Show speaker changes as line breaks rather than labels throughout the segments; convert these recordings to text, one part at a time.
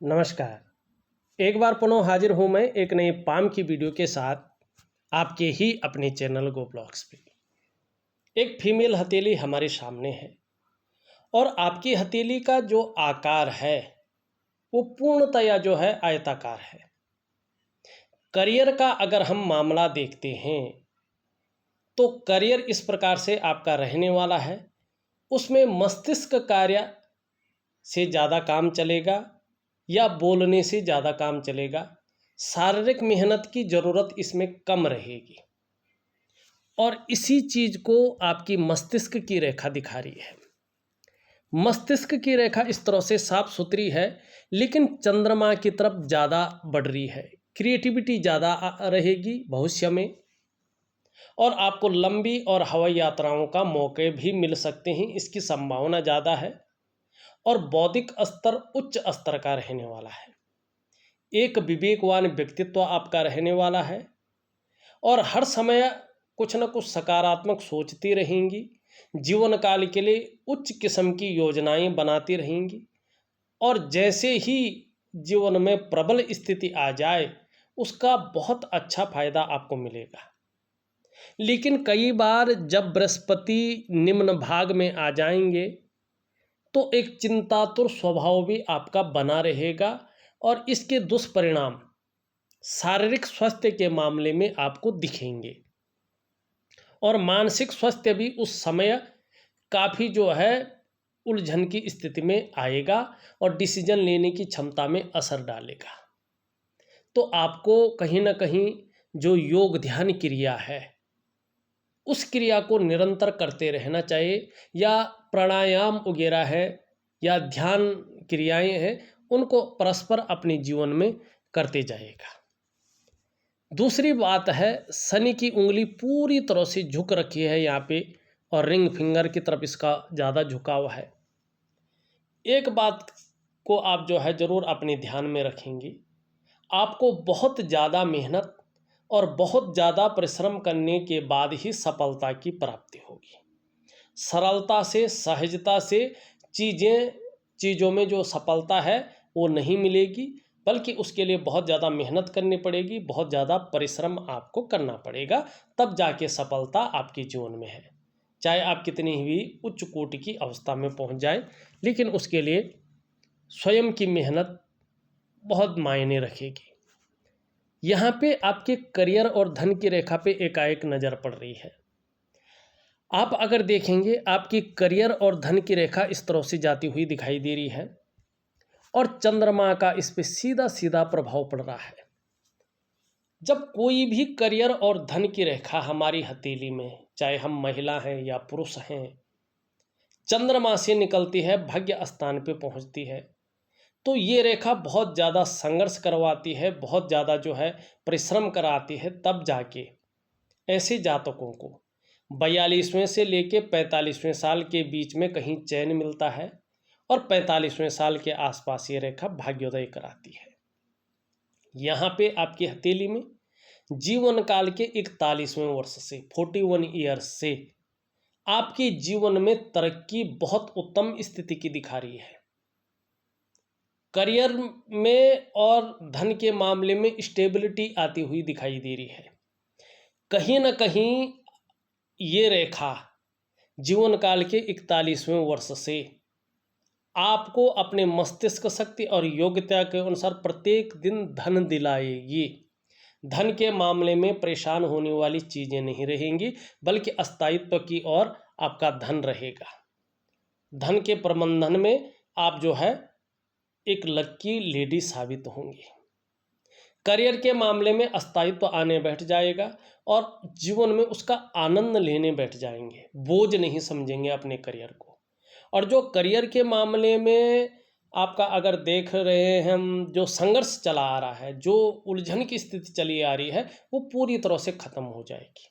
नमस्कार। एक बार पुनः हाजिर हूँ मैं एक नए पाम की वीडियो के साथ आपके ही अपने चैनल गो ब्लॉग्स पे। एक फीमेल हथेली हमारे सामने है और आपकी हथेली का जो आकार है वो पूर्णतया जो है आयताकार है। करियर का अगर हम मामला देखते हैं तो करियर इस प्रकार से आपका रहने वाला है। उसमें मस्तिष्क कार्य से ज़्यादा काम चलेगा या बोलने से ज़्यादा काम चलेगा। शारीरिक मेहनत की ज़रूरत इसमें कम रहेगी और इसी चीज़ को आपकी मस्तिष्क की रेखा दिखा रही है। मस्तिष्क की रेखा इस तरह से साफ सुथरी है लेकिन चंद्रमा की तरफ ज़्यादा बढ़ रही है। क्रिएटिविटी ज़्यादा रहेगी भविष्य में और आपको लंबी और हवाई यात्राओं का मौके भी मिल सकते हैं, इसकी संभावना ज़्यादा है। और बौद्धिक स्तर उच्च स्तर का रहने वाला है। एक विवेकवान व्यक्तित्व आपका रहने वाला है और हर समय कुछ न कुछ सकारात्मक सोचती रहेंगी। जीवन काल के लिए उच्च किस्म की योजनाएं बनाती रहेंगी और जैसे ही जीवन में प्रबल स्थिति आ जाए उसका बहुत अच्छा फायदा आपको मिलेगा। लेकिन कई बार जब बृहस्पति निम्न भाग में आ जाएंगे तो एक चिंतातुर स्वभाव भी आपका बना रहेगा और इसके दुष्परिणाम शारीरिक स्वास्थ्य के मामले में आपको दिखेंगे और मानसिक स्वास्थ्य भी उस समय काफ़ी जो है उलझन की स्थिति में आएगा और डिसीजन लेने की क्षमता में असर डालेगा। तो आपको कहीं ना कहीं जो योग ध्यान क्रिया है उस क्रिया को निरंतर करते रहना चाहिए या प्राणायाम वगैरह है या ध्यान क्रियाएं हैं उनको परस्पर अपने जीवन में करते जाएगा। दूसरी बात है शनि की उंगली पूरी तरह से झुक रखी है यहाँ पे और रिंग फिंगर की तरफ इसका ज़्यादा झुकाव है। एक बात को आप जो है ज़रूर अपने ध्यान में रखेंगे, आपको बहुत ज़्यादा मेहनत और बहुत ज़्यादा परिश्रम करने के बाद ही सफलता की प्राप्ति होगी। सरलता से सहजता से चीज़ों में जो सफलता है वो नहीं मिलेगी, बल्कि उसके लिए बहुत ज़्यादा मेहनत करनी पड़ेगी, बहुत ज़्यादा परिश्रम आपको करना पड़ेगा, तब जाके सफलता आपके जीवन में है। चाहे आप कितनी भी उच्च कोटि की अवस्था में पहुंच जाएं, लेकिन उसके लिए स्वयं की मेहनत बहुत मायने रखेगी। यहाँ पे आपके करियर और धन की रेखा पे एकाएक नज़र पड़ रही है। आप अगर देखेंगे आपकी करियर और धन की रेखा इस तरह से जाती हुई दिखाई दे रही है और चंद्रमा का इस पे सीधा सीधा प्रभाव पड़ रहा है। जब कोई भी करियर और धन की रेखा हमारी हथेली में, चाहे हम महिला हैं या पुरुष हैं, चंद्रमा से निकलती है, भाग्य स्थान पे पहुंचती है, तो ये रेखा बहुत ज़्यादा संघर्ष करवाती है, बहुत ज़्यादा जो है परिश्रम कराती है। तब जाके ऐसे जातकों को 42वें से लेके 45वें साल के बीच में कहीं चैन मिलता है और 45वें साल के आसपास ये रेखा भाग्योदय कराती है। यहाँ पे आपकी हथेली में जीवन काल के 41वें वर्ष से 41 ईयर्स से आपके जीवन में तरक्की बहुत उत्तम स्थिति की दिखा रही है। करियर में और धन के मामले में स्टेबिलिटी आती हुई दिखाई दे रही है। कहीं ना कहीं ये रेखा जीवन काल के 41वें वर्ष से आपको अपने मस्तिष्क शक्ति और योग्यता के अनुसार प्रत्येक दिन धन दिलाएगी। धन के मामले में परेशान होने वाली चीज़ें नहीं रहेंगी, बल्कि स्थायित्व की ओर आपका धन रहेगा। धन के प्रबंधन में आप जो है एक लकी लेडी साबित होंगी। करियर के मामले में स्थायित्व आने बैठ जाएगा और जीवन में उसका आनंद लेने बैठ जाएंगे, बोझ नहीं समझेंगे अपने करियर को। और जो करियर के मामले में आपका अगर देख रहे हैं हम, जो संघर्ष चला आ रहा है, जो उलझन की स्थिति चली आ रही है, वो पूरी तरह से ख़त्म हो जाएगी।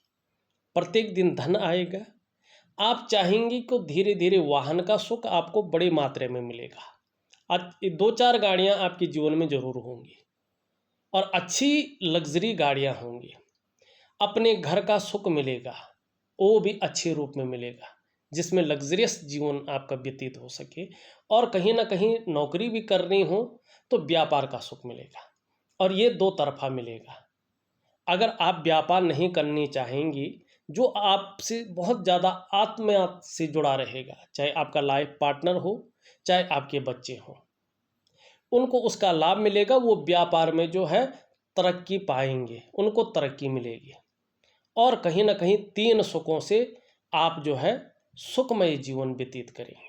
प्रत्येक दिन धन आएगा। आप चाहेंगे कि धीरे धीरे वाहन का सुख आपको बड़ी मात्रा में मिलेगा। आज 2-4 गाड़ियाँ आपके जीवन में ज़रूर होंगी और अच्छी लग्जरी गाड़ियाँ होंगी। अपने घर का सुख मिलेगा, वो भी अच्छे रूप में मिलेगा, जिसमें लग्जरियस जीवन आपका व्यतीत हो सके। और कहीं ना कहीं नौकरी भी करनी हो तो व्यापार का सुख मिलेगा और ये दो तरफा मिलेगा। अगर आप व्यापार नहीं करनी चाहेंगी, जो आपसे बहुत ज़्यादा आत्म से जुड़ा रहेगा, चाहे आपका लाइफ पार्टनर हो, चाहे आपके बच्चे हों, उनको उसका लाभ मिलेगा। वो व्यापार में जो है तरक्की पाएंगे, उनको तरक्की मिलेगी और कहीं ना कहीं तीन सुखों से आप जो है सुखमय जीवन व्यतीत करेंगे।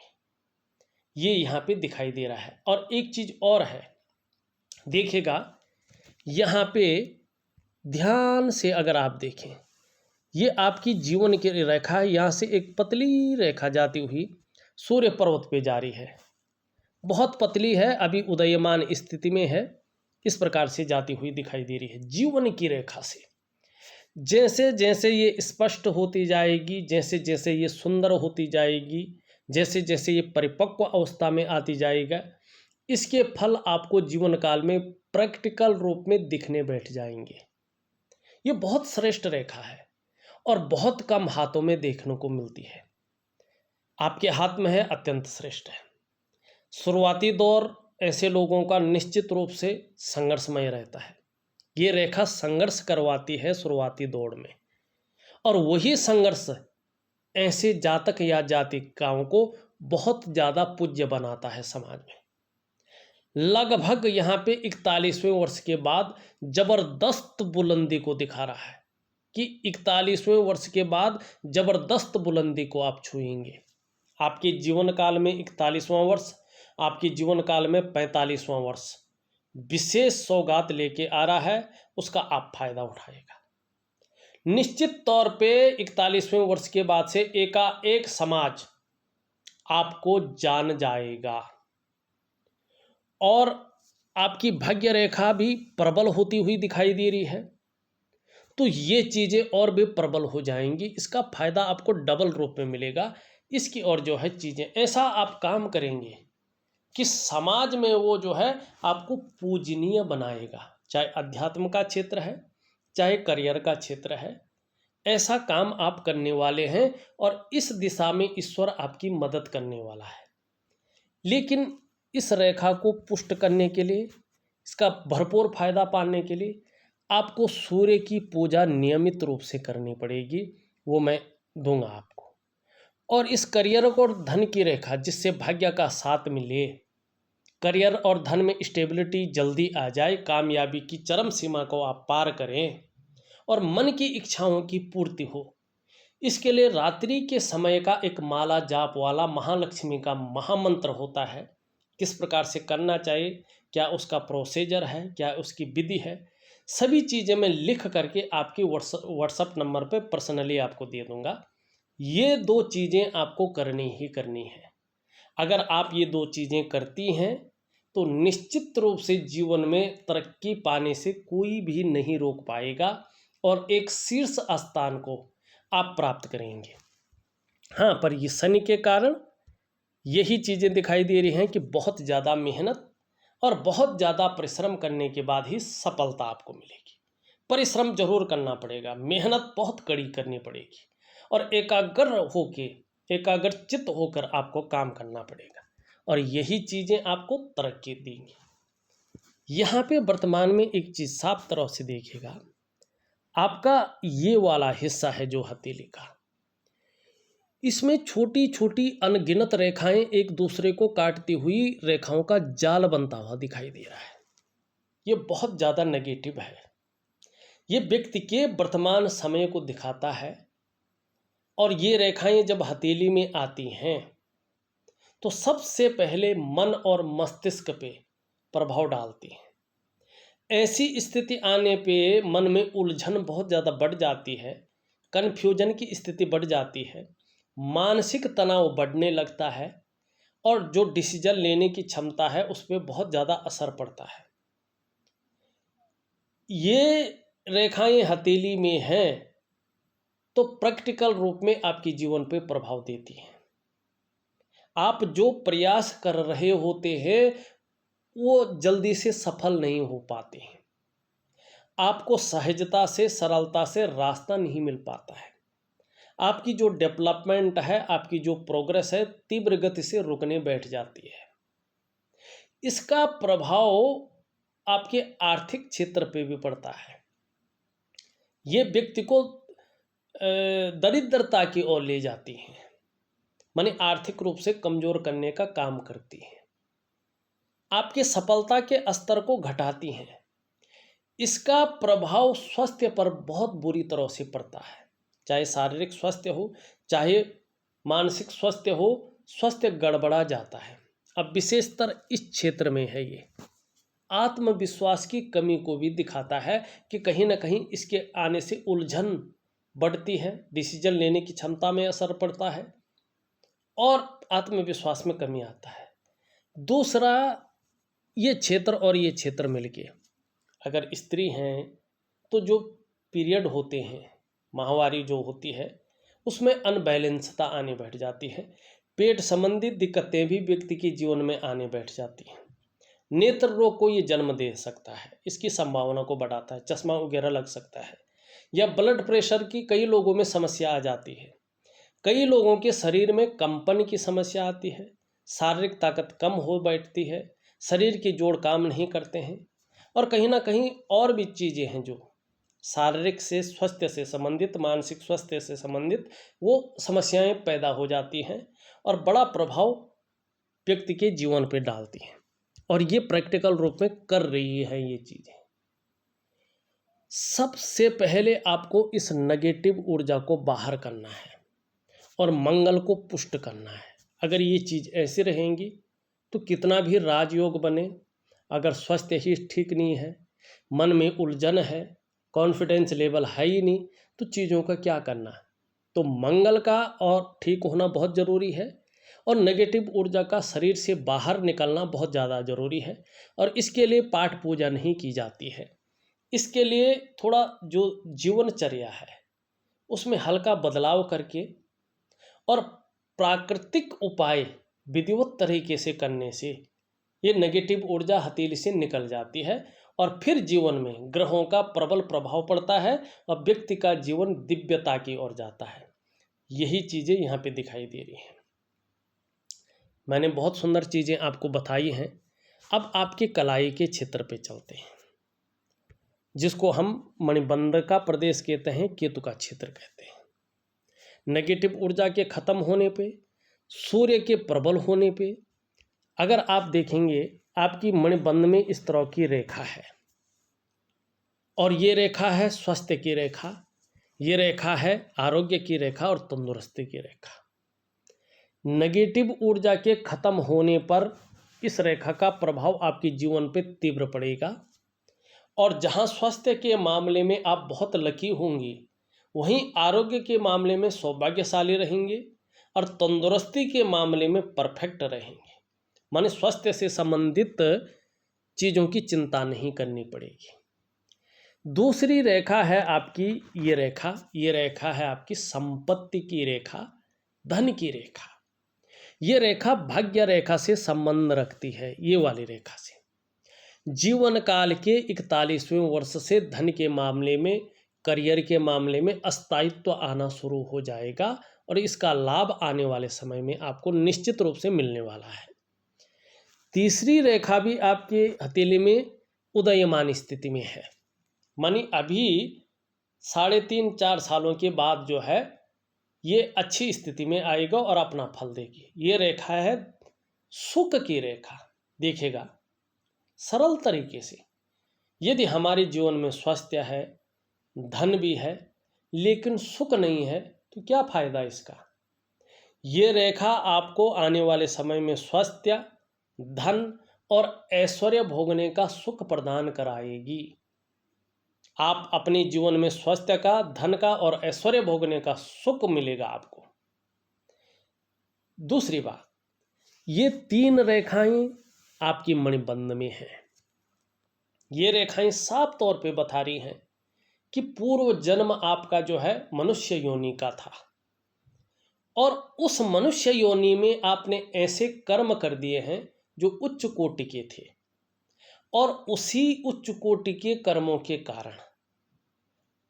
ये यहाँ पे दिखाई दे रहा है। और एक चीज़ और है, देखिएगा यहाँ पे ध्यान से अगर आप देखें, ये आपकी जीवन की रेखा है। यहाँ से एक पतली रेखा जाती हुई सूर्य पर्वत पे जा रही है, बहुत पतली है, अभी उदयमान स्थिति में है, इस प्रकार से जाती हुई दिखाई दे रही है जीवन की रेखा से। जैसे जैसे ये स्पष्ट होती जाएगी, जैसे जैसे ये सुंदर होती जाएगी, जैसे जैसे ये परिपक्व अवस्था में आती जाएगा, इसके फल आपको जीवन काल में प्रैक्टिकल रूप में दिखने बैठ जाएंगे। ये बहुत श्रेष्ठ रेखा है और बहुत कम हाथों में देखने को मिलती है। आपके हाथ में है, अत्यंत श्रेष्ठ है। शुरुआती दौर ऐसे लोगों का निश्चित रूप से संघर्षमय रहता है। ये रेखा संघर्ष करवाती है शुरुआती दौर में, और वही संघर्ष ऐसे जातक या जातिकाओं को बहुत ज़्यादा पूज्य बनाता है समाज में। लगभग यहाँ पे 41वें वर्ष के बाद जबरदस्त बुलंदी को दिखा रहा है कि 41वें वर्ष के बाद जबरदस्त बुलंदी को आप छुएंगे। आपके जीवन काल में 41वां वर्ष, आपके जीवन काल में 45वां वर्ष विशेष सौगात लेके आ रहा है, उसका आप फायदा उठाएगा। निश्चित तौर पे 41वें वर्ष के बाद से एकाएक समाज आपको जान जाएगा और आपकी भाग्य रेखा भी प्रबल होती हुई दिखाई दे रही है। तो ये चीज़ें और भी प्रबल हो जाएंगी, इसका फायदा आपको डबल रूप में मिलेगा। इसकी और जो है चीज़ें ऐसा आप काम करेंगे कि समाज में वो जो है आपको पूजनीय बनाएगा, चाहे अध्यात्म का क्षेत्र है, चाहे करियर का क्षेत्र है। ऐसा काम आप करने वाले हैं और इस दिशा में ईश्वर आपकी मदद करने वाला है। लेकिन इस रेखा को पुष्ट करने के लिए, इसका भरपूर फायदा पाने के लिए आपको सूर्य की पूजा नियमित रूप से करनी पड़ेगी, वो मैं दूंगा आपको। और इस करियर और धन की रेखा जिससे भाग्य का साथ मिले, करियर और धन में स्टेबिलिटी जल्दी आ जाए, कामयाबी की चरम सीमा को आप पार करें और मन की इच्छाओं की पूर्ति हो, इसके लिए रात्रि के समय का एक माला जाप वाला महालक्ष्मी का महामंत्र होता है। किस प्रकार से करना चाहिए, क्या उसका प्रोसीजर है, क्या उसकी विधि है, सभी चीज़ें मैं लिख करके आपके व्हाट्सएप नंबर पे पर्सनली आपको दे दूंगा। ये दो चीज़ें आपको करनी ही करनी है। अगर आप ये दो चीज़ें करती हैं तो निश्चित रूप से जीवन में तरक्की पाने से कोई भी नहीं रोक पाएगा और एक शीर्ष स्थान को आप प्राप्त करेंगे। हाँ, पर ये शनि के कारण यही चीज़ें दिखाई दे रही हैं कि बहुत ज़्यादा मेहनत और बहुत ज़्यादा परिश्रम करने के बाद ही सफलता आपको मिलेगी। परिश्रम जरूर करना पड़ेगा, मेहनत बहुत कड़ी करनी पड़ेगी और एकाग्रचित्त होकर आपको काम करना पड़ेगा और यही चीज़ें आपको तरक्की देंगी। यहाँ पे वर्तमान में एक चीज़ साफ तरह से देखिएगा, आपका ये वाला हिस्सा है जो हथेली का, इसमें छोटी छोटी अनगिनत रेखाएं एक दूसरे को काटती हुई रेखाओं का जाल बनता हुआ दिखाई दे रहा है। ये बहुत ज़्यादा नेगेटिव है। ये व्यक्ति के वर्तमान समय को दिखाता है और ये रेखाएं जब हथेली में आती हैं तो सबसे पहले मन और मस्तिष्क पे प्रभाव डालती हैं। ऐसी स्थिति आने पे मन में उलझन बहुत ज़्यादा बढ़ जाती है, कन्फ्यूजन की स्थिति बढ़ जाती है, मानसिक तनाव बढ़ने लगता है और जो डिसीजन लेने की क्षमता है उस पर बहुत ज़्यादा असर पड़ता है। ये रेखाएं हथेली में हैं तो प्रैक्टिकल रूप में आपके जीवन पे प्रभाव देती हैं। आप जो प्रयास कर रहे होते हैं वो जल्दी से सफल नहीं हो पाते हैं, आपको सहजता से सरलता से रास्ता नहीं मिल पाता है, आपकी जो डेवलपमेंट है, आपकी जो प्रोग्रेस है तीव्र गति से रुकने बैठ जाती है। इसका प्रभाव आपके आर्थिक क्षेत्र पे भी पड़ता है। ये व्यक्ति को दरिद्रता की ओर ले जाती हैं, माने आर्थिक रूप से कमजोर करने का काम करती हैं, आपके सफलता के स्तर को घटाती हैं। इसका प्रभाव स्वास्थ्य पर बहुत बुरी तरह से पड़ता है, चाहे शारीरिक स्वास्थ्य हो चाहे मानसिक स्वास्थ्य हो, स्वास्थ्य गड़बड़ा जाता है। अब विशेषतर इस क्षेत्र में है, ये आत्मविश्वास की कमी को भी दिखाता है कि कहीं ना कहीं इसके आने से उलझन बढ़ती है, डिसीजन लेने की क्षमता में असर पड़ता है और आत्मविश्वास में कमी आता है। दूसरा, ये क्षेत्र और ये क्षेत्र मिलके, अगर स्त्री हैं तो जो पीरियड होते हैं, माहवारी जो होती है, उसमें अनबैलेंसता आने बैठ जाती है। पेट संबंधी दिक्कतें भी व्यक्ति के जीवन में आने बैठ जाती हैं। नेत्र रोग को ये जन्म दे सकता है, इसकी संभावना को बढ़ाता है, चश्मा वगैरह लग सकता है। या ब्लड प्रेशर की कई लोगों में समस्या आ जाती है। कई लोगों के शरीर में कंपन की समस्या आती है, शारीरिक ताकत कम हो बैठती है, शरीर के जोड़ काम नहीं करते हैं और कहीं ना कहीं और भी चीज़ें हैं जो शारीरिक से स्वास्थ्य से संबंधित, मानसिक स्वास्थ्य से संबंधित वो समस्याएं पैदा हो जाती हैं और बड़ा प्रभाव व्यक्ति के जीवन पे डालती हैं। और ये प्रैक्टिकल रूप में कर रही है ये चीज़ें। सबसे पहले आपको इस नेगेटिव ऊर्जा को बाहर करना है और मंगल को पुष्ट करना है। अगर ये चीज़ ऐसे रहेंगी तो कितना भी राजयोग बने, अगर स्वास्थ्य ही ठीक नहीं है, मन में उलझन है, कॉन्फिडेंस लेवल है ही नहीं, तो चीज़ों का क्या करना। तो मंगल का और ठीक होना बहुत ज़रूरी है और नेगेटिव ऊर्जा का शरीर से बाहर निकलना बहुत ज़्यादा ज़रूरी है। और इसके लिए पाठ पूजा नहीं की जाती है, इसके लिए थोड़ा जो जीवनचर्या है उसमें हल्का बदलाव करके और प्राकृतिक उपाय विधिवत तरीके से करने से ये नेगेटिव ऊर्जा हथेली से निकल जाती है और फिर जीवन में ग्रहों का प्रबल प्रभाव पड़ता है और व्यक्ति का जीवन दिव्यता की ओर जाता है। यही चीज़ें यहाँ पे दिखाई दे रही हैं। मैंने बहुत सुंदर चीज़ें आपको बताई हैं। अब आपके कलाई के क्षेत्र पे चलते हैं, जिसको हम मणिबंधका प्रदेश कहते हैं, केतु का क्षेत्र कहते हैं। नेगेटिव ऊर्जा के खत्म होने पे, सूर्य के प्रबल होने पे, अगर आप देखेंगे आपकी मणिबंध में इस तरह की रेखा है और ये रेखा है स्वास्थ्य की रेखा, ये रेखा है आरोग्य की रेखा और तंदुरुस्ती की रेखा। नेगेटिव ऊर्जा के खत्म होने पर इस रेखा का प्रभाव आपके जीवन पे तीव्र पड़ेगा और जहां स्वास्थ्य के मामले में आप बहुत लकी होंगी, वहीं आरोग्य के मामले में सौभाग्यशाली रहेंगे और तंदुरुस्ती के मामले में परफेक्ट रहेंगे। माने स्वास्थ्य से संबंधित चीज़ों की चिंता नहीं करनी पड़ेगी। दूसरी रेखा है आपकी ये रेखा है आपकी संपत्ति की रेखा, धन की रेखा। ये रेखा भाग्य रेखा से संबंध रखती है। ये वाली रेखा से जीवन काल के 41वें वर्ष से धन के मामले में, करियर के मामले में अस्थायित्व आना शुरू हो जाएगा और इसका लाभ आने वाले समय में आपको निश्चित रूप से मिलने वाला है। तीसरी रेखा भी आपके हथेली में उदयमान स्थिति में है, मानी अभी 3.5-4 सालों के बाद जो है ये अच्छी स्थिति में आएगा और अपना फल देगी। ये रेखा है सुख की रेखा। देखिएगा सरल तरीके से, यदि हमारे जीवन में स्वास्थ्य है, धन भी है, लेकिन सुख नहीं है तो क्या फायदा इसका। ये रेखा आपको आने वाले समय में स्वास्थ्य, धन और ऐश्वर्य भोगने का सुख प्रदान कराएगी। आप अपने जीवन में स्वास्थ्य का, धन का और ऐश्वर्य भोगने का सुख मिलेगा आपको। दूसरी बात, ये 3 रेखाएं आपकी मणिबंध में हैं। ये रेखाएं साफ तौर पे बता रही हैं कि पूर्व जन्म आपका जो है मनुष्य योनि का था और उस मनुष्य योनि में आपने ऐसे कर्म कर दिए हैं जो उच्च कोटि के थे और उसी उच्च कोटि के कर्मों के कारण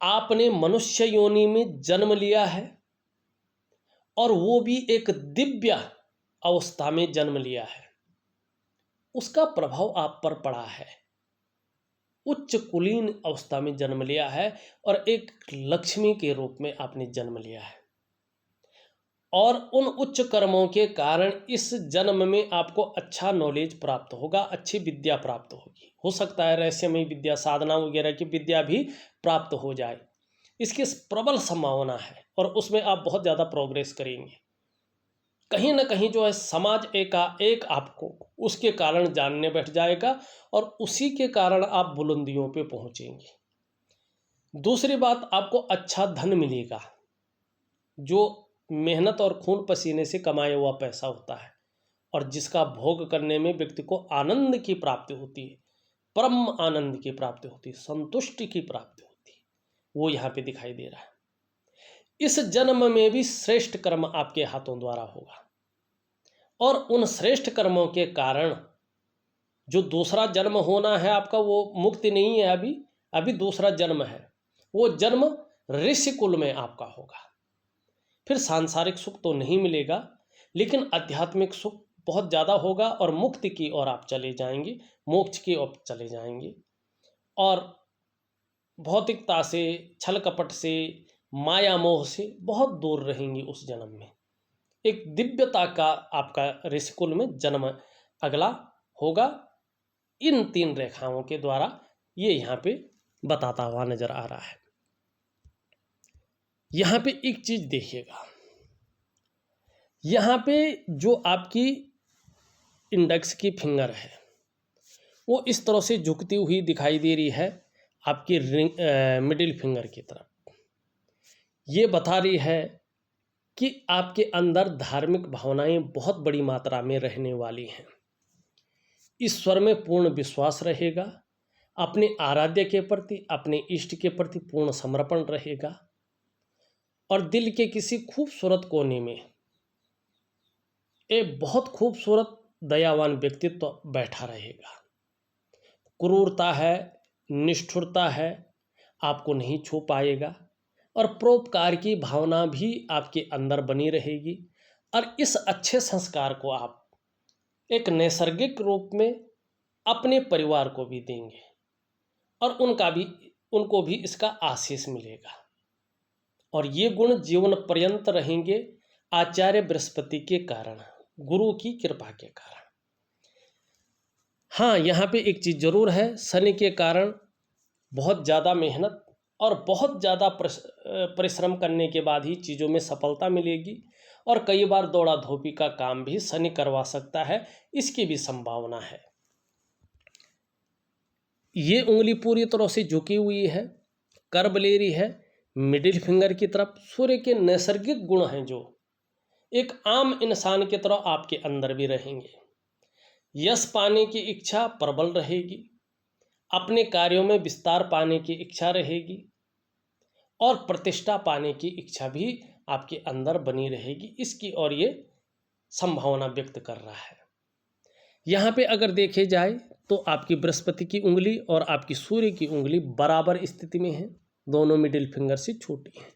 आपने मनुष्य योनि में जन्म लिया है और वो भी एक दिव्य अवस्था में जन्म लिया है। उसका प्रभाव आप पर पड़ा है, उच्च कुलीन अवस्था में जन्म लिया है और एक लक्ष्मी के रूप में आपने जन्म लिया है। और उन उच्च कर्मों के कारण इस जन्म में आपको अच्छा नॉलेज प्राप्त होगा, अच्छी विद्या प्राप्त होगी। हो सकता है रहस्यमय विद्या, साधना वगैरह की विद्या भी प्राप्त हो जाए, इसकी प्रबल संभावना है और उसमें आप बहुत ज़्यादा प्रोग्रेस करेंगे। कहीं ना कहीं जो है समाज एक आपको उसके कारण जानने बैठ जाएगा और उसी के कारण आप बुलंदियों पे पहुंचेंगे। दूसरी बात, आपको अच्छा धन मिलेगा, जो मेहनत और खून पसीने से कमाया हुआ पैसा होता है और जिसका भोग करने में व्यक्ति को आनंद की प्राप्ति होती है, परम आनंद की प्राप्ति होती है, संतुष्टि की प्राप्ति होती है, वो यहाँ पे दिखाई दे रहा है। इस जन्म में भी श्रेष्ठ कर्म आपके हाथों द्वारा होगा और उन श्रेष्ठ कर्मों के कारण जो दूसरा जन्म होना है आपका, वो मुक्ति नहीं है, अभी दूसरा जन्म है। वो जन्म ऋषि कुल में आपका होगा। फिर सांसारिक सुख तो नहीं मिलेगा, लेकिन आध्यात्मिक सुख बहुत ज़्यादा होगा और मुक्ति की ओर आप चले जाएंगे, मोक्ष की ओर चले जाएंगे और भौतिकता से, छल कपट से, माया मोह से बहुत दूर रहेंगे। उस जन्म में एक दिव्यता का आपका ऋषि कुल में जन्म अगला होगा। इन 3 रेखाओं के द्वारा ये यहाँ पे बताता हुआ नजर आ रहा है। यहाँ पे एक चीज देखिएगा, यहाँ पे जो आपकी इंडेक्स की फिंगर है वो इस तरह से झुकती हुई दिखाई दे रही है आपकी मिडिल फिंगर की तरफ। ये बता रही है कि आपके अंदर धार्मिक भावनाएं बहुत बड़ी मात्रा में रहने वाली हैं। ईश्वर में पूर्ण विश्वास रहेगा, अपने आराध्य के प्रति, अपने इष्ट के प्रति पूर्ण समर्पण रहेगा और दिल के किसी खूबसूरत कोने में एक बहुत खूबसूरत दयावान व्यक्तित्व बैठा रहेगा। क्रूरता है, निष्ठुरता है, आपको नहीं छू पाएगा और परोपकार की भावना भी आपके अंदर बनी रहेगी और इस अच्छे संस्कार को आप एक नैसर्गिक रूप में अपने परिवार को भी देंगे और उनको भी इसका आशीष मिलेगा और ये गुण जीवन पर्यंत रहेंगे आचार्य बृहस्पति के कारण, गुरु की कृपा के कारण। हाँ, यहाँ पे एक चीज़ जरूर है, शनि के कारण बहुत ज़्यादा मेहनत और बहुत ज़्यादा परिश्रम करने के बाद ही चीज़ों में सफलता मिलेगी और कई बार दौड़ा धोपी का काम भी शनि करवा सकता है, इसकी भी संभावना है। ये उंगली पूरी तरह से झुकी हुई है, कर्व ले रही है मिडिल फिंगर की तरफ। सूर्य के नैसर्गिक गुण हैं जो एक आम इंसान की तरह आपके अंदर भी रहेंगे। यश पाने की इच्छा प्रबल रहेगी, अपने कार्यों में विस्तार पाने की इच्छा रहेगी और प्रतिष्ठा पाने की इच्छा भी आपके अंदर बनी रहेगी। इसकी और ये संभावना व्यक्त कर रहा है। यहाँ पे अगर देखे जाए तो आपकी बृहस्पति की उंगली और आपकी सूर्य की उंगली बराबर स्थिति में है, दोनों मिडिल फिंगर से छोटी हैं।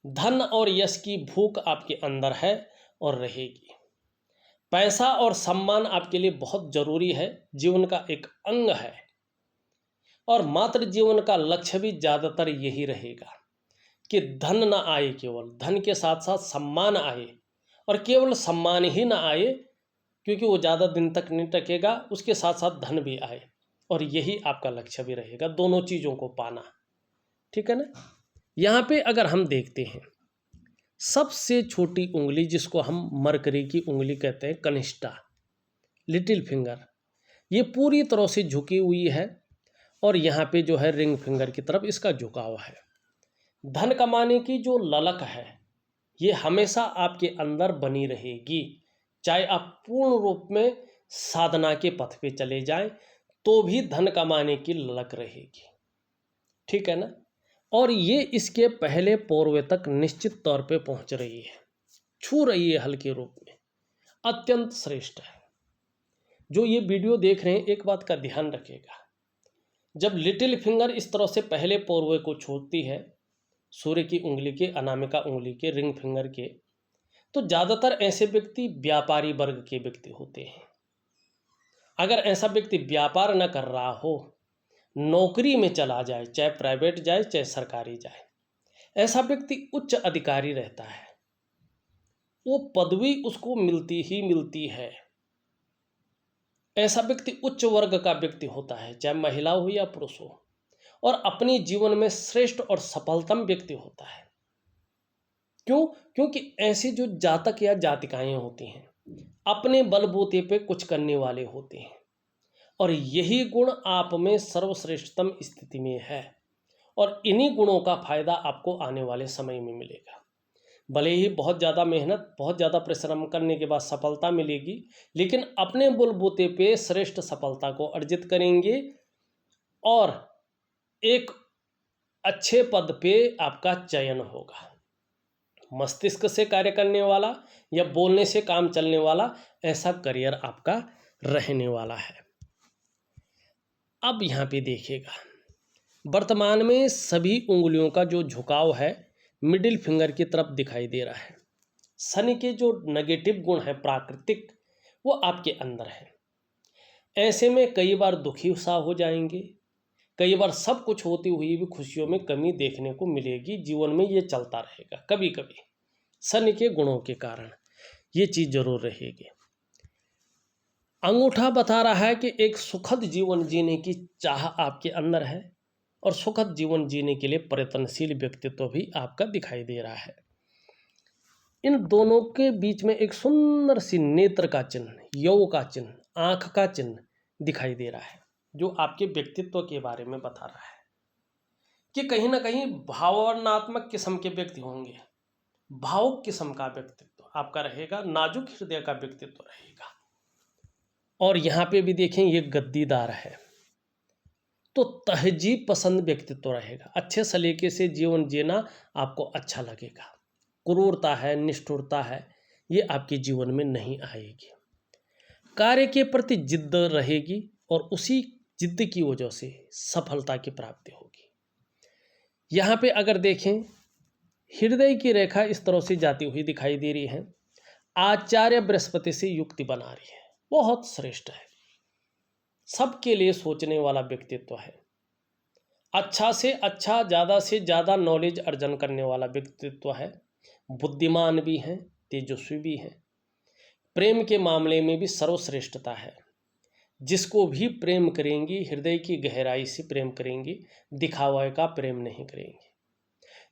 धन और यश की भूख आपके अंदर है और रहेगी। पैसा और सम्मान आपके लिए बहुत जरूरी है, जीवन का एक अंग है और मात्र जीवन का लक्ष्य भी ज़्यादातर यही रहेगा कि धन ना आए, केवल धन के साथ साथ सम्मान आए और केवल सम्मान ही ना आए क्योंकि वो ज़्यादा दिन तक नहीं टकेगा, उसके साथ साथ धन भी आए और यही आपका लक्ष्य भी रहेगा, दोनों चीज़ों को पाना। ठीक है ना। यहाँ पे अगर हम देखते हैं सबसे छोटी उंगली जिसको हम मरकरी की उंगली कहते हैं, कनिष्ठा, लिटिल फिंगर, ये पूरी तरह से झुकी हुई है और यहाँ पे जो है रिंग फिंगर की तरफ इसका झुकाव है। धन कमाने की जो ललक है ये हमेशा आपके अंदर बनी रहेगी, चाहे आप पूर्ण रूप में साधना के पथ पे चले जाएं तो भी धन कमाने की ललक रहेगी। ठीक है ना। और ये इसके पहले पोर्वे तक निश्चित तौर पे पहुंच रही है, छू रही है हल्के रूप में, अत्यंत श्रेष्ठ है। जो ये वीडियो देख रहे हैं एक बात का ध्यान रखिएगा, जब लिटिल फिंगर इस तरह से पहले पोर्वे को छोड़ती है सूर्य की उंगली के, अनामिका उंगली के, रिंग फिंगर के, तो ज़्यादातर ऐसे व्यक्ति व्यापारी वर्ग के व्यक्ति होते हैं अगर ऐसा व्यक्ति व्यापार न कर रहा हो, नौकरी में चला जाए, चाहे प्राइवेट जाए चाहे सरकारी जाए, ऐसा व्यक्ति उच्च अधिकारी रहता है, वो पदवी उसको मिलती ही मिलती है। ऐसा व्यक्ति उच्च वर्ग का व्यक्ति होता है, चाहे महिला हो या पुरुष हो, और अपने जीवन में श्रेष्ठ और सफलतम व्यक्ति होता है। क्यों? क्योंकि ऐसे जो जातक या जातिकाएं होती हैं, अपने बलबूते पे कुछ करने वाले होते हैं, और यही गुण आप में सर्वश्रेष्ठतम स्थिति में है, और इन्हीं गुणों का फायदा आपको आने वाले समय में मिलेगा। भले ही बहुत ज़्यादा मेहनत, बहुत ज़्यादा परिश्रम करने के बाद सफलता मिलेगी, लेकिन अपने बलबूते पे श्रेष्ठ सफलता को अर्जित करेंगे और एक अच्छे पद पे आपका चयन होगा। मस्तिष्क से कार्य करने वाला या बोलने से काम चलने वाला ऐसा करियर आपका रहने वाला है। अब यहाँ पे देखिएगा, वर्तमान में सभी उंगलियों का जो झुकाव है मिडिल फिंगर की तरफ दिखाई दे रहा है। शनि के जो नेगेटिव गुण है प्राकृतिक, वो आपके अंदर है। ऐसे में कई बार दुखी सा हो जाएंगे, कई बार सब कुछ होती हुई भी खुशियों में कमी देखने को मिलेगी। जीवन में ये चलता रहेगा, कभी कभी शनि के गुणों के कारण ये चीज़ जरूर रहेगी। अंगूठा बता रहा है कि एक सुखद जीवन जीने की चाह आपके अंदर है, और सुखद जीवन जीने के लिए प्रयत्नशील व्यक्तित्व भी आपका दिखाई दे रहा है। इन दोनों के बीच में एक सुंदर सी नेत्र का चिन्ह, यौ का चिन्ह, आंख का चिन्ह दिखाई दे रहा है, जो आपके व्यक्तित्व के बारे में बता रहा है कि कहीं ना कहीं भावनात्मक किस्म के व्यक्ति होंगे, भावुक किस्म का व्यक्तित्व आपका रहेगा, नाजुक हृदय का व्यक्तित्व रहेगा। और यहाँ पे भी देखें ये गद्दीदार है, तो तहजीब पसंद व्यक्तित्व रहेगा। अच्छे सलीके से जीवन जीना आपको अच्छा लगेगा। क्रूरता है, निष्ठुरता है, ये आपके जीवन में नहीं आएगी। कार्य के प्रति जिद्द रहेगी, और उसी जिद्द की वजह से सफलता की प्राप्ति होगी। यहाँ पे अगर देखें, हृदय की रेखा इस तरह से जाती हुई दिखाई दे रही है, आचार्य बृहस्पति से युक्ति बना रही है, बहुत श्रेष्ठ है, सबके लिए सोचने वाला व्यक्तित्व है, अच्छा से अच्छा, ज़्यादा से ज़्यादा नॉलेज अर्जन करने वाला व्यक्तित्व है, बुद्धिमान भी हैं, तेजस्वी भी हैं, प्रेम के मामले में भी सर्वश्रेष्ठता है। जिसको भी प्रेम करेंगी हृदय की गहराई से प्रेम करेंगी, दिखावे का प्रेम नहीं करेंगी।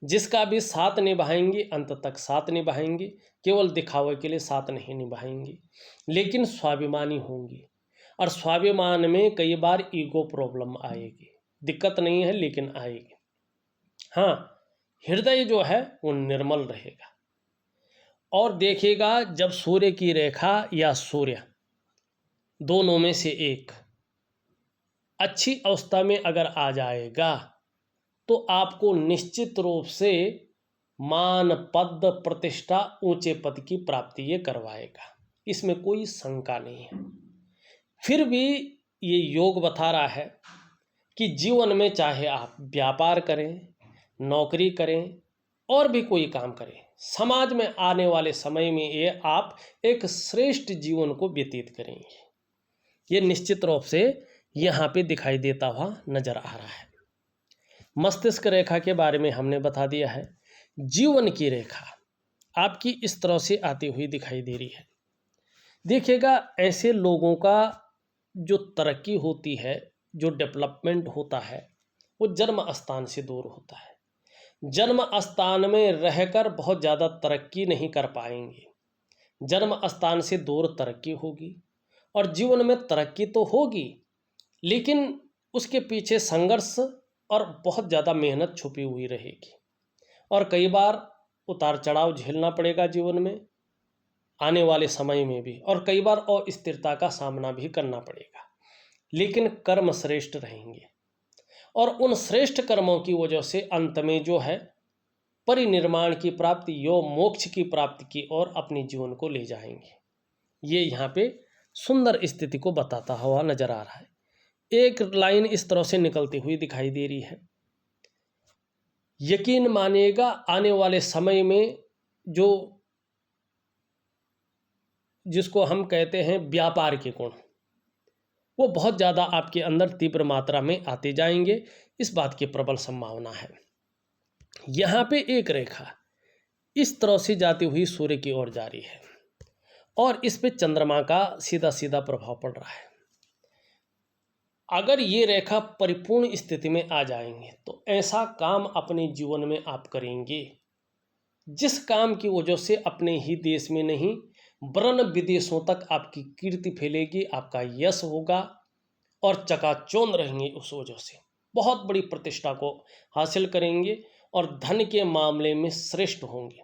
जिसका भी साथ निभाएंगी अंत तक साथ निभाएंगी, केवल दिखावे के लिए साथ नहीं निभाएंगी, लेकिन स्वाभिमानी होंगी। और स्वाभिमान में कई बार ईगो प्रॉब्लम आएगी, दिक्कत नहीं है लेकिन आएगी। हाँ, हृदय जो है वो निर्मल रहेगा। और देखिएगा, जब सूर्य की रेखा या सूर्य दोनों में से एक अच्छी अवस्था में अगर आ जाएगा, तो आपको निश्चित रूप से मान, पद, प्रतिष्ठा, ऊंचे पद की प्राप्ति ये करवाएगा, इसमें कोई शंका नहीं है। फिर भी ये योग बता रहा है कि जीवन में चाहे आप व्यापार करें, नौकरी करें, और भी कोई काम करें, समाज में आने वाले समय में ये आप एक श्रेष्ठ जीवन को व्यतीत करेंगे। ये निश्चित रूप से यहाँ पे दिखाई देता हुआ नजर आ रहा है। मस्तिष्क रेखा के बारे में हमने बता दिया है। जीवन की रेखा आपकी इस तरह से आती हुई दिखाई दे रही है। देखिएगा, ऐसे लोगों का जो तरक्की होती है, जो डेवलपमेंट होता है, वो जन्म स्थान से दूर होता है। जन्म स्थान में रहकर बहुत ज़्यादा तरक्की नहीं कर पाएंगे, जन्म स्थान से दूर तरक्की होगी। और जीवन में तरक्की तो होगी, लेकिन उसके पीछे संघर्ष और बहुत ज़्यादा मेहनत छुपी हुई रहेगी, और कई बार उतार चढ़ाव झेलना पड़ेगा जीवन में आने वाले समय में भी, और कई बार अस्थिरता का सामना भी करना पड़ेगा। लेकिन कर्म श्रेष्ठ रहेंगे, और उन श्रेष्ठ कर्मों की वजह से अंत में जो है परिनिर्माण की प्राप्ति, यो मोक्ष की प्राप्ति की ओर अपने जीवन को ले जाएंगे। ये यहाँ पे सुंदर स्थिति को बताता हुआ नजर आ रहा है। एक लाइन इस तरह से निकलती हुई दिखाई दे रही है, यकीन मानिएगा आने वाले समय में जो जिसको हम कहते हैं व्यापार के गुण, वो बहुत ज़्यादा आपके अंदर तीव्र मात्रा में आते जाएंगे, इस बात की प्रबल संभावना है। यहाँ पे एक रेखा इस तरह से जाती हुई सूर्य की ओर जा रही है और इस पे चंद्रमा का सीधा सीधा प्रभाव पड़ रहा है। अगर ये रेखा परिपूर्ण स्थिति में आ जाएंगे तो ऐसा काम अपने जीवन में आप करेंगे जिस काम की वजह से अपने ही देश में नहीं वरन विदेशों तक आपकी कीर्ति फैलेगी, आपका यश होगा और चकाचौंध रहेंगे। उस वजह से बहुत बड़ी प्रतिष्ठा को हासिल करेंगे और धन के मामले में श्रेष्ठ होंगे।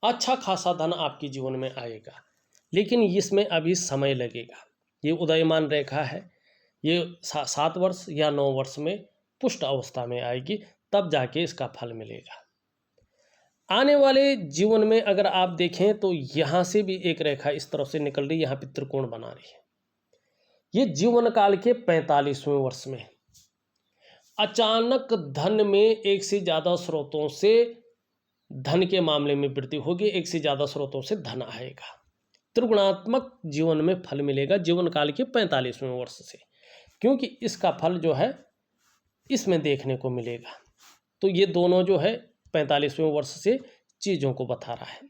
अच्छा खासा धन आपके जीवन में आएगा, लेकिन इसमें अभी समय लगेगा। ये उदयमान रेखा है, ये 7 वर्ष या 9 वर्ष में पुष्ट अवस्था में आएगी, तब जाके इसका फल मिलेगा। आने वाले जीवन में अगर आप देखें तो यहाँ से भी एक रेखा इस तरफ से निकल रही है, यहाँ पे त्रिकोण बना रही है। ये जीवन काल के 45वें वर्ष में अचानक धन में एक से ज़्यादा स्रोतों से धन के मामले में वृद्धि होगी, एक से ज़्यादा स्रोतों से धन आएगा, त्रिगुणात्मक जीवन में फल मिलेगा जीवन काल के 45वें वर्ष से, क्योंकि इसका फल जो है इसमें देखने को मिलेगा। तो ये दोनों जो है 45वें वर्ष से चीज़ों को बता रहा है।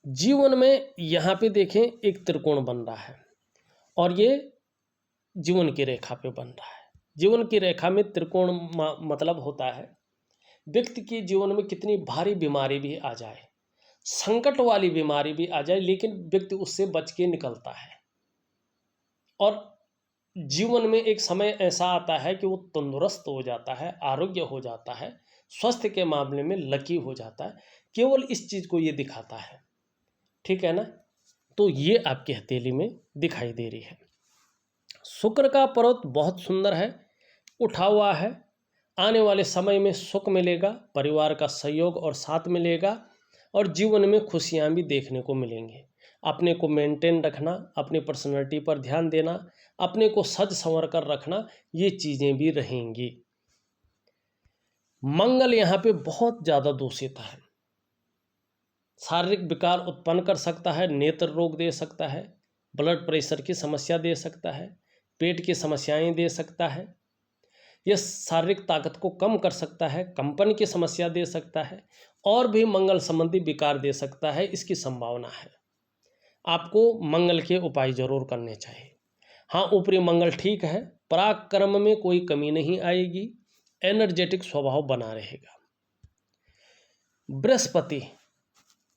जीवन में यहाँ पे देखें एक त्रिकोण बन रहा है और ये जीवन की रेखा पे बन रहा है। जीवन की रेखा में त्रिकोण मतलब होता है व्यक्ति के जीवन में कितनी भारी बीमारी भी आ जाए, संकट वाली बीमारी भी आ जाए, लेकिन व्यक्ति उससे बच के निकलता है और जीवन में एक समय ऐसा आता है कि वो तंदुरुस्त हो जाता है, आरोग्य हो जाता है, स्वास्थ्य के मामले में लकी हो जाता है। केवल इस चीज़ को ये दिखाता है, ठीक है ना। तो ये आपकी हथेली में दिखाई दे रही है। शुक्र का पर्वत बहुत सुंदर है, उठा हुआ है। आने वाले समय में सुख मिलेगा, परिवार का सहयोग और साथ मिलेगा और जीवन में खुशियाँ भी देखने को मिलेंगी। अपने को मेंटेन रखना, अपनी पर्सनैलिटी पर ध्यान देना, अपने को सज संवर कर रखना, ये चीज़ें भी रहेंगी। मंगल यहाँ पे बहुत ज़्यादा दूषित है, शारीरिक विकार उत्पन्न कर सकता है, नेत्र रोग दे सकता है, ब्लड प्रेशर की समस्या दे सकता है, पेट की समस्याएं दे सकता है, यह शारीरिक ताकत को कम कर सकता है, कंपन की समस्या दे सकता है और भी मंगल संबंधी विकार दे सकता है। इसकी संभावना है। आपको मंगल के उपाय जरूर करने चाहिए। हाँ, ऊपरी मंगल ठीक है, पराक्रम में कोई कमी नहीं आएगी, एनर्जेटिक स्वभाव बना रहेगा। बृहस्पति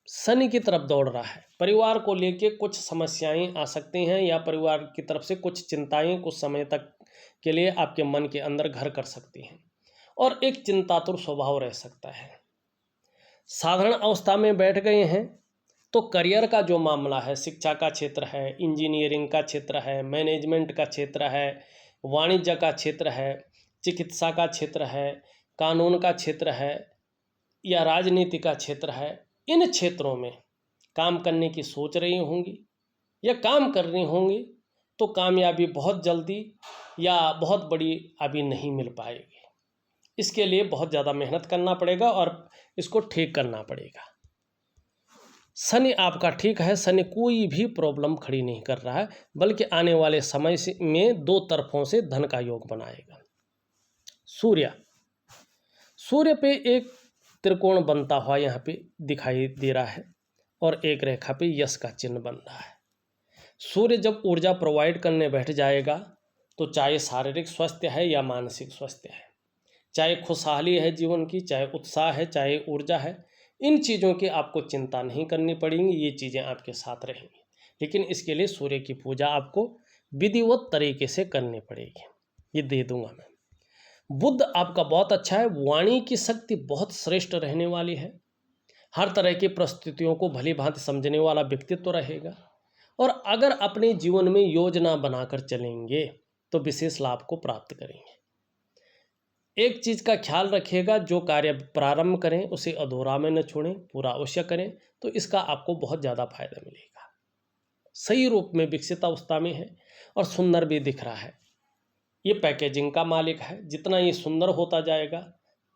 शनि की तरफ दौड़ रहा है, परिवार को लेके कुछ समस्याएं आ सकती हैं या परिवार की तरफ से कुछ चिंताएं कुछ समय तक के लिए आपके मन के अंदर घर कर सकती हैं और एक चिंतातुर स्वभाव रह सकता है। साधारण अवस्था में बैठ गए हैं तो करियर का जो मामला है, शिक्षा का क्षेत्र है, इंजीनियरिंग का क्षेत्र है, मैनेजमेंट का क्षेत्र है, वाणिज्य का क्षेत्र है, चिकित्सा का क्षेत्र है, कानून का क्षेत्र है या राजनीति का क्षेत्र है, इन क्षेत्रों में काम करने की सोच रही होंगी या काम कर रही होंगी तो कामयाबी बहुत जल्दी या बहुत बड़ी अभी नहीं मिल पाएगी। इसके लिए बहुत ज़्यादा मेहनत करना पड़ेगा और इसको ठीक करना पड़ेगा। शनि आपका ठीक है, शनि कोई भी प्रॉब्लम खड़ी नहीं कर रहा है, बल्कि आने वाले समय में 2 तरफों से धन का योग बनाएगा। सूर्य पे एक त्रिकोण बनता हुआ यहाँ पे दिखाई दे रहा है और एक रेखा पे यश का चिन्ह बन रहा है। सूर्य जब ऊर्जा प्रोवाइड करने बैठ जाएगा तो चाहे शारीरिक स्वास्थ्य है या मानसिक स्वास्थ्य है, चाहे खुशहाली है जीवन की, चाहे उत्साह है, चाहे ऊर्जा है, इन चीज़ों की आपको चिंता नहीं करनी पड़ेगी, ये चीज़ें आपके साथ रहेंगी। लेकिन इसके लिए सूर्य की पूजा आपको विधिवत तरीके से करनी पड़ेगी, ये दे दूंगा मैं। बुध आपका बहुत अच्छा है, वाणी की शक्ति बहुत श्रेष्ठ रहने वाली है, हर तरह की परिस्थितियों को भली भांति समझने वाला व्यक्तित्व रहेगा और अगर अपने जीवन में योजना बनाकर चलेंगे तो विशेष लाभ को प्राप्त करेंगे। एक चीज़ का ख्याल रखिएगा, जो कार्य प्रारंभ करें उसे अधूरा में न छोड़ें, पूरा अवश्य करें, तो इसका आपको बहुत ज़्यादा फायदा मिलेगा। सही रूप में विकसित अवस्था में है और सुंदर भी दिख रहा है। ये पैकेजिंग का मालिक है, जितना ये सुंदर होता जाएगा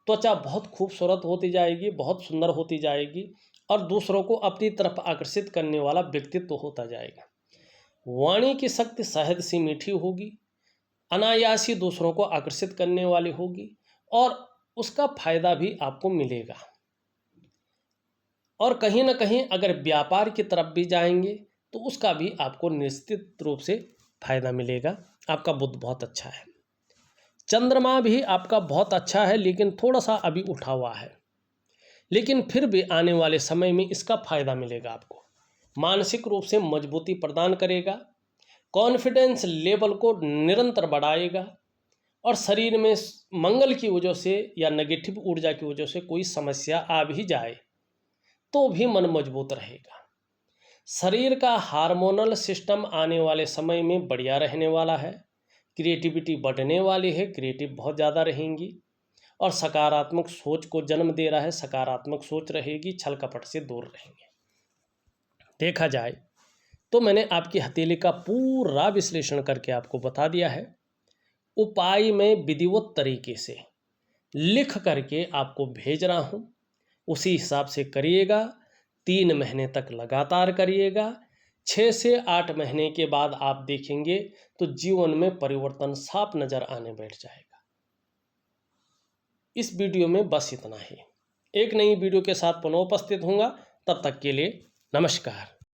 त्वचा बहुत खूबसूरत होती जाएगी, बहुत सुंदर होती जाएगी और दूसरों को अपनी तरफ आकर्षित करने वाला व्यक्तित्व होता जाएगा। वाणी की शक्ति शहद सी मीठी होगी, अनायास ही दूसरों को आकर्षित करने वाली होगी और उसका फायदा भी आपको मिलेगा। और कहीं ना कहीं अगर व्यापार की तरफ भी जाएंगे तो उसका भी आपको निश्चित रूप से फायदा मिलेगा। आपका बुध बहुत अच्छा है। चंद्रमा भी आपका बहुत अच्छा है, लेकिन थोड़ा सा अभी उठा हुआ है, लेकिन फिर भी आने वाले समय में इसका फायदा मिलेगा। आपको मानसिक रूप से मजबूती प्रदान करेगा, कॉन्फिडेंस लेवल को निरंतर बढ़ाएगा और शरीर में मंगल की वजह से या नेगेटिव ऊर्जा की वजह से कोई समस्या आ भी जाए तो भी मन मजबूत रहेगा। शरीर का हार्मोनल सिस्टम आने वाले समय में बढ़िया रहने वाला है। क्रिएटिविटी बढ़ने वाली है, क्रिएटिव बहुत ज़्यादा रहेंगी और सकारात्मक सोच को जन्म दे रहा है। सकारात्मक सोच रहेगी, छल कपट से दूर रहेंगे। देखा जाए तो मैंने आपकी हथेली का पूरा विश्लेषण करके आपको बता दिया है। उपाय में विधिवत तरीके से लिख करके आपको भेज रहा हूँ, उसी हिसाब से करिएगा। 3 महीने तक लगातार करिएगा। 6 से 8 महीने के बाद आप देखेंगे तो जीवन में परिवर्तन साफ नजर आने बैठ जाएगा। इस वीडियो में बस इतना ही। एक नई वीडियो के साथ पुनः उपस्थित होऊंगा। तब तक के लिए नमस्कार।